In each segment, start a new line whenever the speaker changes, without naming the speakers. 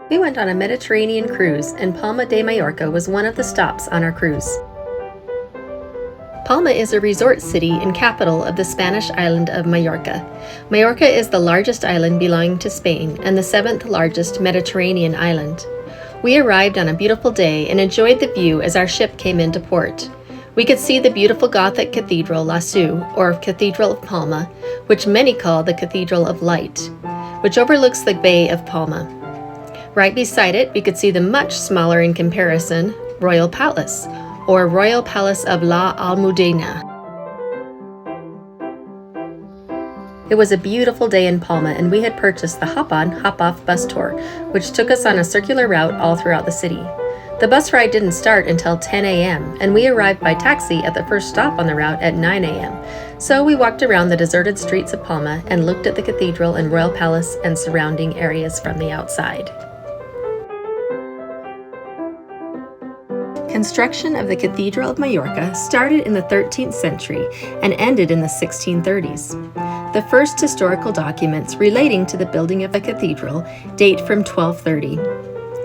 We went on a Mediterranean cruise, and Palma de Mallorca was one of the stops on our cruise. Palma is a resort city and capital of the Spanish island of Mallorca. Mallorca is the largest island belonging to Spain and the seventh largest Mediterranean island. We arrived on a beautiful day and enjoyed the view as our ship came into port. We could see the beautiful Gothic cathedral La Seu, or Cathedral of Palma, which many call the Cathedral of Light, which overlooks the Bay of Palma. Right beside it, we could see the much smaller in comparison Royal Palace, or Royal Palace of La Almudena. It was a beautiful day in Palma, and we had purchased the hop-on, hop-off bus tour, which took us on a circular route all throughout the city. The bus ride didn't start until 10 a.m., and we arrived by taxi at the first stop on the route at 9 a.m. So we walked around the deserted streets of Palma and looked at the cathedral and royal palace and surrounding areas from the outside. Construction of the Cathedral of Mallorca started in the 13th century and ended in the 1630s. The first historical documents relating to the building of the cathedral date from 1230.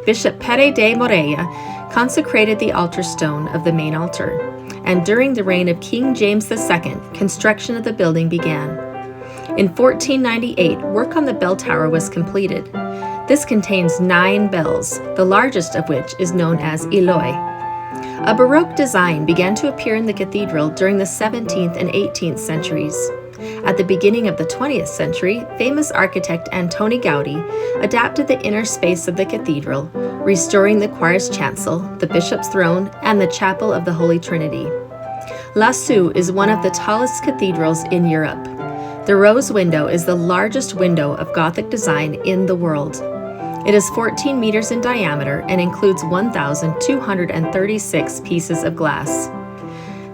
Bishop Pere de Morella consecrated the altar stone of the main altar, and during the reign of King James II, construction of the building began. In 1498, work on the bell tower was completed. This contains 9 bells, the largest of which is known as Eloy. A Baroque design began to appear in the cathedral during the 17th and 18th centuries. At the beginning of the 20th century, famous architect Antoni Gaudí adapted the inner space of the cathedral, restoring the choir's chancel, the bishop's throne, and the chapel of the Holy Trinity. La Seu is one of the tallest cathedrals in Europe. The rose window is the largest window of Gothic design in the world. It is 14 meters in diameter and includes 1,236 pieces of glass.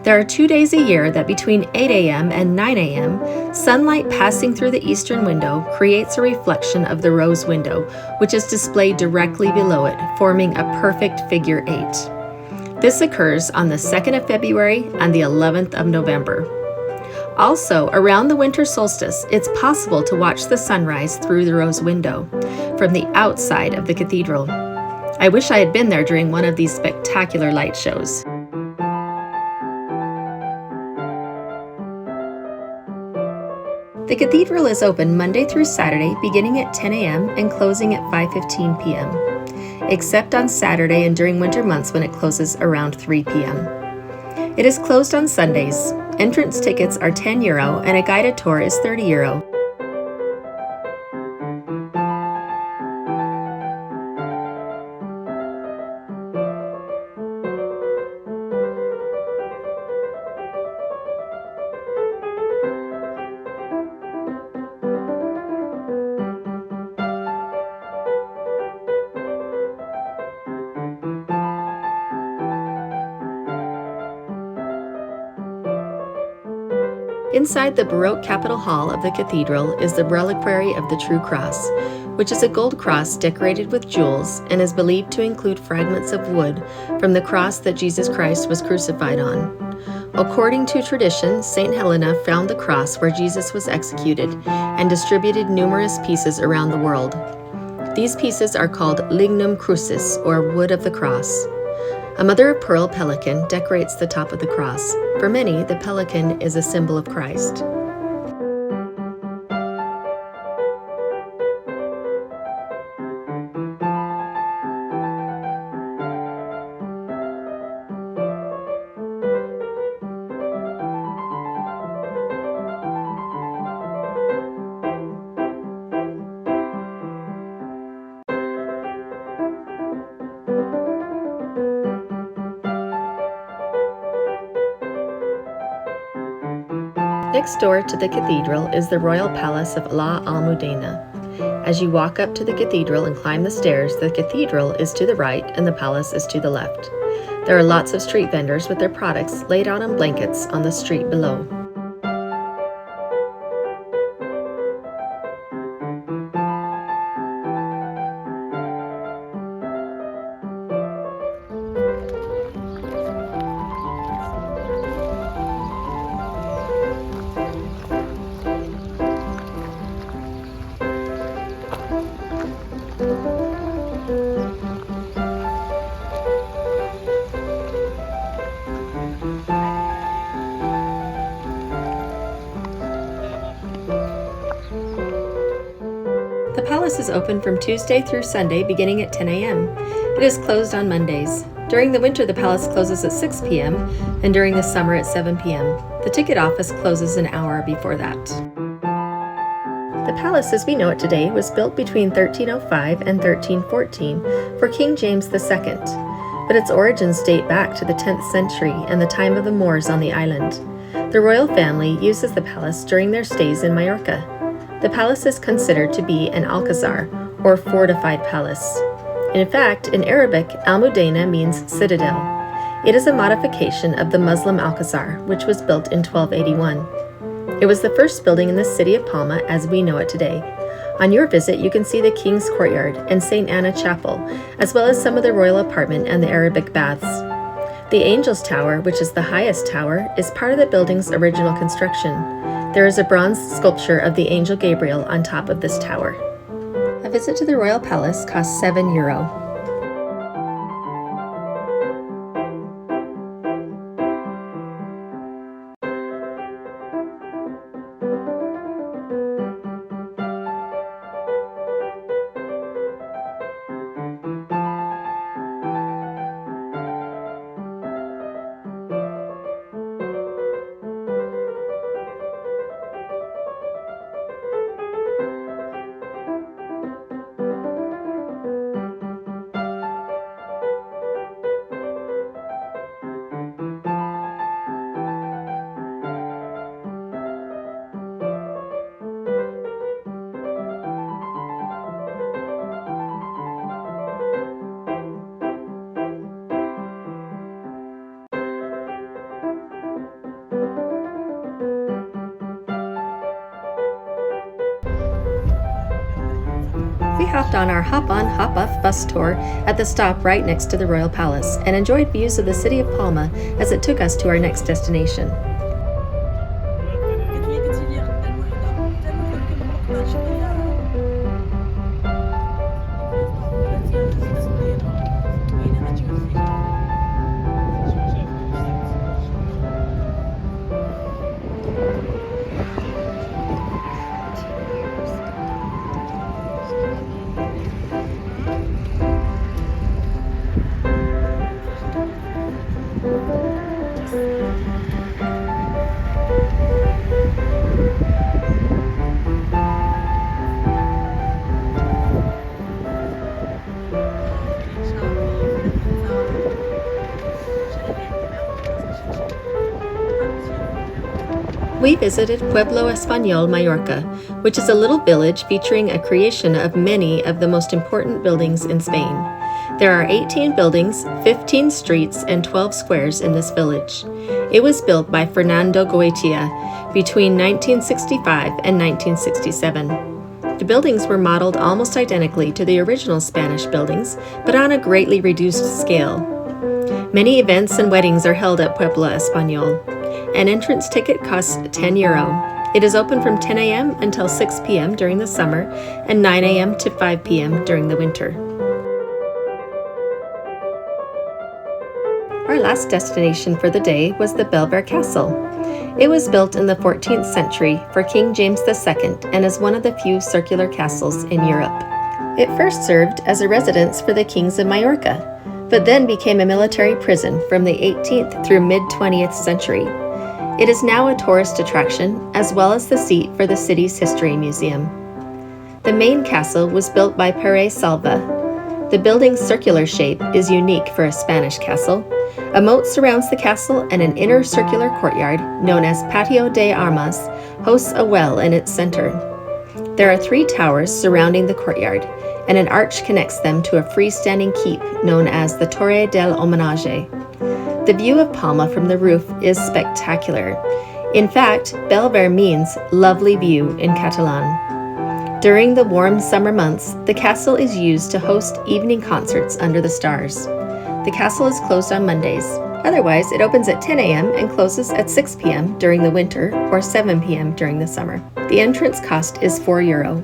There are 2 days a year that between 8 a.m. and 9 a.m., sunlight passing through the eastern window creates a reflection of the rose window, which is displayed directly below it, forming a perfect figure 8. This occurs on the 2nd of February and the 11th of November. Also, around the winter solstice, it's possible to watch the sunrise through the rose window from the outside of the cathedral. I wish I had been there during one of these spectacular light shows. The cathedral is open Monday through Saturday, beginning at 10 a.m. and closing at 5:15 p.m., except on Saturday and during winter months when it closes around 3 p.m. It is closed on Sundays. Entrance tickets are €10 and a guided tour is €30. Inside the Baroque Capitol Hall of the cathedral is the reliquary of the True Cross, which is a gold cross decorated with jewels and is believed to include fragments of wood from the cross that Jesus Christ was crucified on. According to tradition, St. Helena found the cross where Jesus was executed and distributed numerous pieces around the world. These pieces are called lignum crucis, or wood of the cross. A mother-of-pearl pelican decorates the top of the cross. For many, the pelican is a symbol of Christ. Next door to the cathedral is the Royal Palace of La Almudena. As you walk up to the cathedral and climb the stairs, the cathedral is to the right and the palace is to the left. There are lots of street vendors with their products laid out on blankets on the street below. open from Tuesday through Sunday beginning at 10 a.m. It is closed on Mondays. During the winter, the palace closes at 6 p.m. and during the summer at 7 p.m. The ticket office closes an hour before that. The palace as we know it today was built between 1305 and 1314 for King James II, but its origins date back to the 10th century and the time of the Moors on the island. The royal family uses the palace during their stays in Mallorca. The palace is considered to be an alcazar, or fortified palace. In fact, in Arabic, Almudena means citadel. It is a modification of the Muslim alcazar, which was built in 1281. It was the first building in the city of Palma as we know it today. On your visit, you can see the King's Courtyard and St. Anna Chapel, as well as some of the royal apartment and the Arabic baths. The Angel's Tower, which is the highest tower, is part of the building's original construction. There is a bronze sculpture of the Angel Gabriel on top of this tower. A visit to the Royal Palace costs €7. We hopped on our hop-on, hop-off bus tour at the stop right next to the Royal Palace and enjoyed views of the city of Palma as it took us to our next destination. We visited Pueblo Español, Mallorca, which is a little village featuring a creation of many of the most important buildings in Spain. There are 18 buildings, 15 streets, and 12 squares in this village. It was built by Fernando Goitia between 1965 and 1967. The buildings were modeled almost identically to the original Spanish buildings, but on a greatly reduced scale. Many events and weddings are held at Pueblo Español. An entrance ticket costs €10. It is open from 10 a.m. until 6 p.m. during the summer and 9 a.m. to 5 p.m. during the winter. Our last destination for the day was the Belver Castle. It was built in the 14th century for King James II and is one of the few circular castles in Europe. It first served as a residence for the kings of Mallorca, but then became a military prison from the 18th through mid-20th century. It is now a tourist attraction, as well as the seat for the city's history museum. The main castle was built by Pere Salva. The building's circular shape is unique for a Spanish castle. A moat surrounds the castle, and an inner circular courtyard, known as Patio de Armas, hosts a well in its center. There are 3 towers surrounding the courtyard, and an arch connects them to a freestanding keep known as the Torre del Homenaje. The view of Palma from the roof is spectacular. In fact, Belver means lovely view in Catalan. During the warm summer months, the castle is used to host evening concerts under the stars. The castle is closed on Mondays. Otherwise, it opens at 10 a.m. and closes at 6 p.m. during the winter or 7 p.m. during the summer. The entrance cost is €4.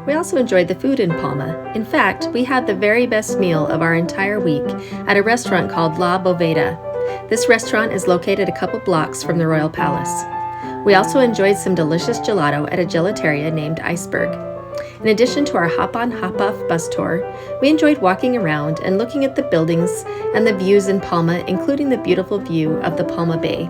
We also enjoyed the food in Palma. In fact, we had the very best meal of our entire week at a restaurant called La Boveda. This restaurant is located a couple blocks from the Royal Palace. We also enjoyed some delicious gelato at a gelateria named Iceberg. In addition to our hop-on, hop-off bus tour, we enjoyed walking around and looking at the buildings and the views in Palma, including the beautiful view of the Palma Bay.